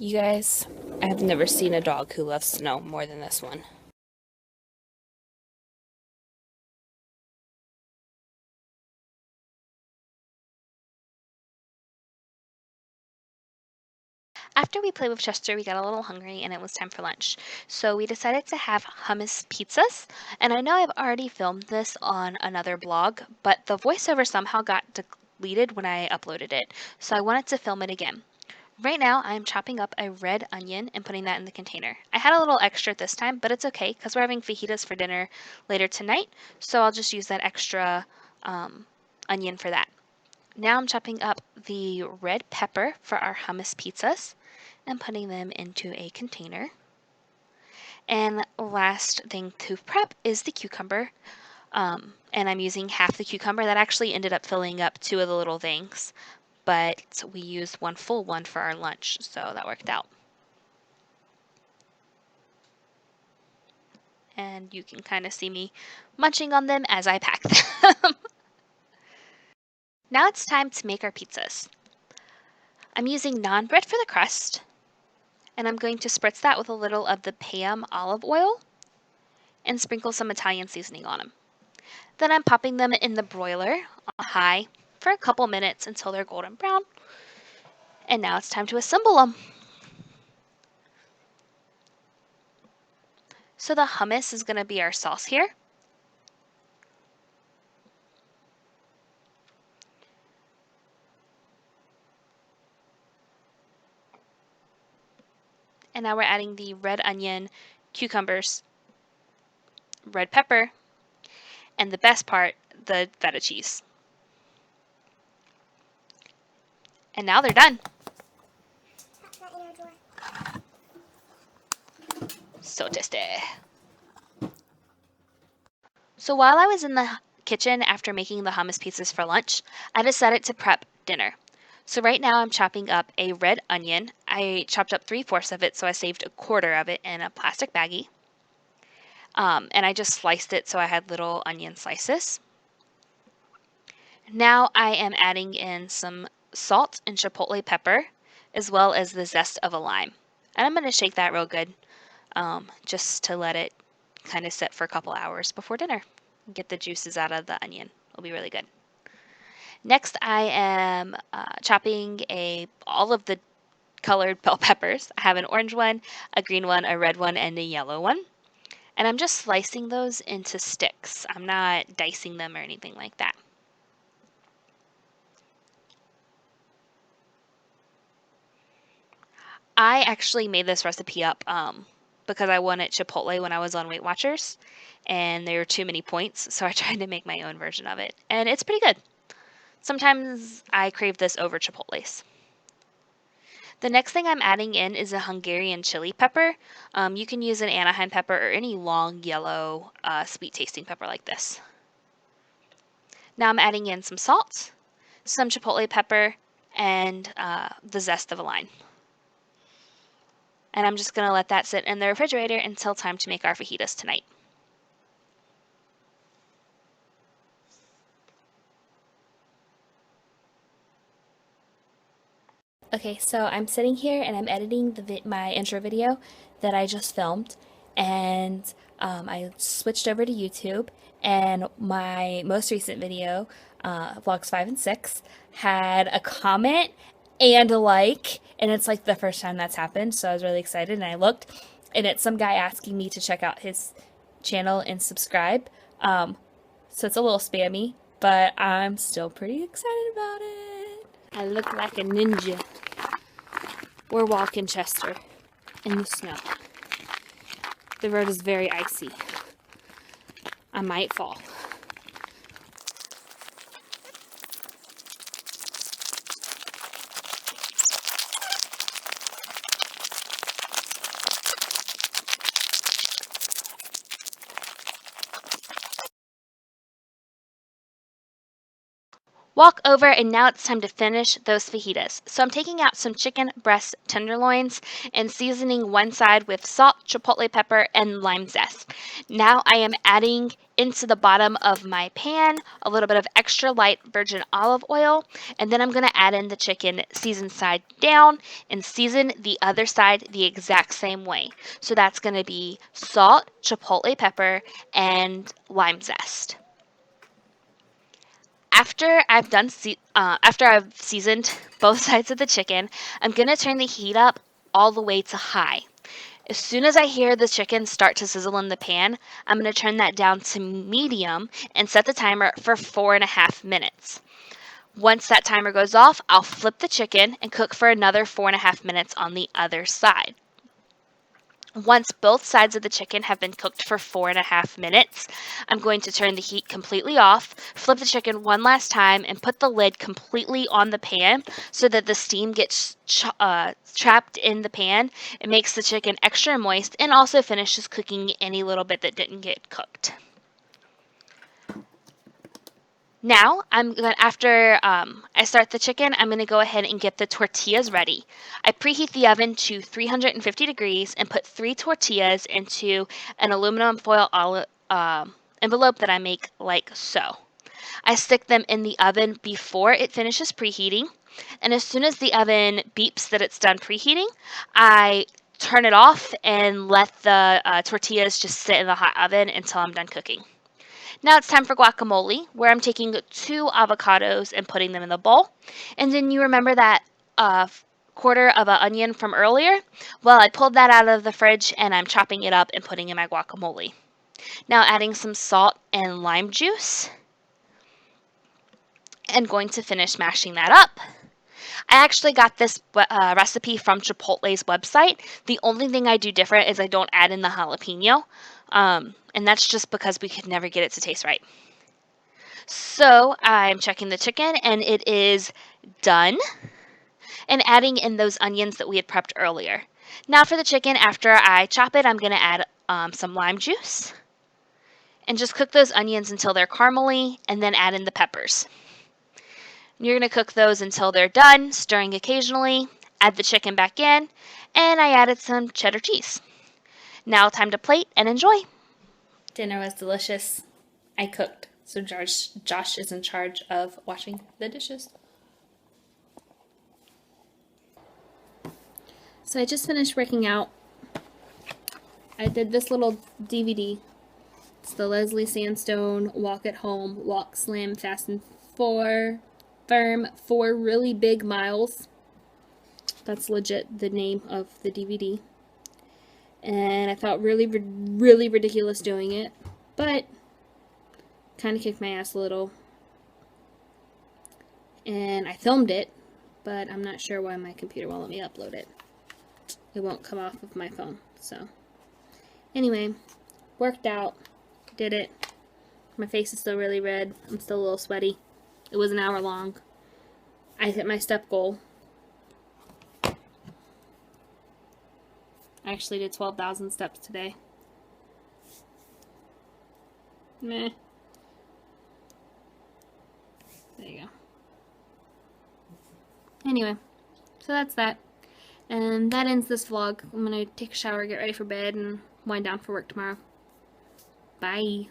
You guys, I have never seen a dog who loves snow more than this one. After we played with Chester, we got a little hungry and it was time for lunch. So we decided to have hummus pizzas. And I know I've already filmed this on another blog, but the voiceover somehow got deleted when I uploaded it. So I wanted to film it again. Right now, I'm chopping up a red onion and putting that in the container. I had a little extra this time, but it's okay because we're having fajitas for dinner later tonight. So I'll just use that extra onion for that. Now I'm chopping up the red pepper for our hummus pizzas and putting them into a container. And last thing to prep is the cucumber. And I'm using half the cucumber. That actually ended up filling up two of the little things, but we used one full one for our lunch, so that worked out. And you can kind of see me munching on them as I pack them. Now it's time to make our pizzas. I'm using naan bread for the crust, and I'm going to spritz that with a little of the Pam olive oil and sprinkle some Italian seasoning on them. Then I'm popping them in the broiler on high for a couple minutes until they're golden brown. And now it's time to assemble them. So the hummus is going to be our sauce here. And now we're adding the red onion, cucumbers, red pepper, and the best part, the feta cheese. And now they're done. So tasty. So while I was in the kitchen after making the hummus pizzas for lunch, I decided to prep dinner. So right now I'm chopping up a red onion. I chopped up 3/4 of it, so I saved a quarter of it in a plastic baggie. And I just sliced it so I had little onion slices. Now I am adding in some salt and chipotle pepper, as well as the zest of a lime. And I'm going to shake that real good, just to let it kind of sit for a couple hours before dinner. Get the juices out of the onion. It'll be really good. Next, I am chopping all of the colored bell peppers. I have an orange one, a green one, a red one, and a yellow one. And I'm just slicing those into sticks. I'm not dicing them or anything like that. I actually made this recipe up because I wanted Chipotle when I was on Weight Watchers, and there were too many points, so I tried to make my own version of it. And it's pretty good. Sometimes I crave this over Chipotle's. The next thing I'm adding in is a Hungarian chili pepper. You can use an Anaheim pepper or any long yellow sweet tasting pepper like this. Now I'm adding in some salt, some chipotle pepper, and the zest of a lime. And I'm just going to let that sit in the refrigerator until time to make our fajitas tonight. Okay, so I'm sitting here and I'm editing my intro video that I just filmed, and I switched over to YouTube, and my most recent video, vlogs 5 and 6, had a comment and a like, and it's like the first time that's happened, so I was really excited, and I looked, and it's some guy asking me to check out his channel and subscribe. So it's a little spammy, but I'm still pretty excited about it. I look like a ninja. We're walking Chester in the snow. The road is very icy. I might fall. Walk over, and now it's time to finish those fajitas. So I'm taking out some chicken breast tenderloins and seasoning one side with salt, chipotle pepper, and lime zest. Now I am adding into the bottom of my pan a little bit of extra light virgin olive oil, and then I'm going to add in the chicken seasoned side down and season the other side the exact same way. So that's going to be salt, chipotle pepper, and lime zest. After I've seasoned both sides of the chicken, I'm gonna turn the heat up all the way to high. As soon as I hear the chicken start to sizzle in the pan, I'm gonna turn that down to medium and set the timer for 4.5 minutes. Once that timer goes off, I'll flip the chicken and cook for another 4.5 minutes on the other side. Once both sides of the chicken have been cooked for 4.5 minutes, I'm going to turn the heat completely off, flip the chicken one last time, and put the lid completely on the pan so that the steam gets trapped in the pan. It makes the chicken extra moist and also finishes cooking any little bit that didn't get cooked. Now, after I start the chicken, I'm going to go ahead and get the tortillas ready. I preheat the oven to 350 degrees and put 3 tortillas into an aluminum foil envelope that I make like so. I stick them in the oven before it finishes preheating, and as soon as the oven beeps that it's done preheating, I turn it off and let the tortillas just sit in the hot oven until I'm done cooking. Now it's time for guacamole, where I'm taking 2 avocados and putting them in the bowl. And then you remember that quarter of an onion from earlier? Well, I pulled that out of the fridge and I'm chopping it up and putting in my guacamole. Now adding some salt and lime juice and going to finish mashing that up. I actually got this recipe from Chipotle's website. The only thing I do different is I don't add in the jalapeno, and that's just because we could never get it to taste right. So I'm checking the chicken and it is done, and adding in those onions that we had prepped earlier. Now for the chicken, after I chop it, I'm going to add some lime juice and just cook those onions until they're caramely, and then add in the peppers. You're going to cook those until they're done, stirring occasionally, add the chicken back in, and I added some cheddar cheese. Now time to plate and enjoy. Dinner was delicious. I cooked, so Josh is in charge of washing the dishes. So I just finished working out. I did this little DVD. It's the Leslie Sandstone Walk at Home, Walk, Slam, Fast and Firm 4 Really Big Miles. That's legit the name of the DVD. And I felt really ridiculous doing it, but kind of kicked my ass a little. And I filmed it, but I'm not sure why my computer won't let me upload it. It won't come off of my phone, so. Anyway, worked out, did it. My face is still really red. I'm still a little sweaty. It was an hour long. I hit my step goal. I actually did 12,000 steps today. Meh. There you go. Anyway, so that's that. And that ends this vlog. I'm gonna take a shower, get ready for bed, and wind down for work tomorrow. Bye.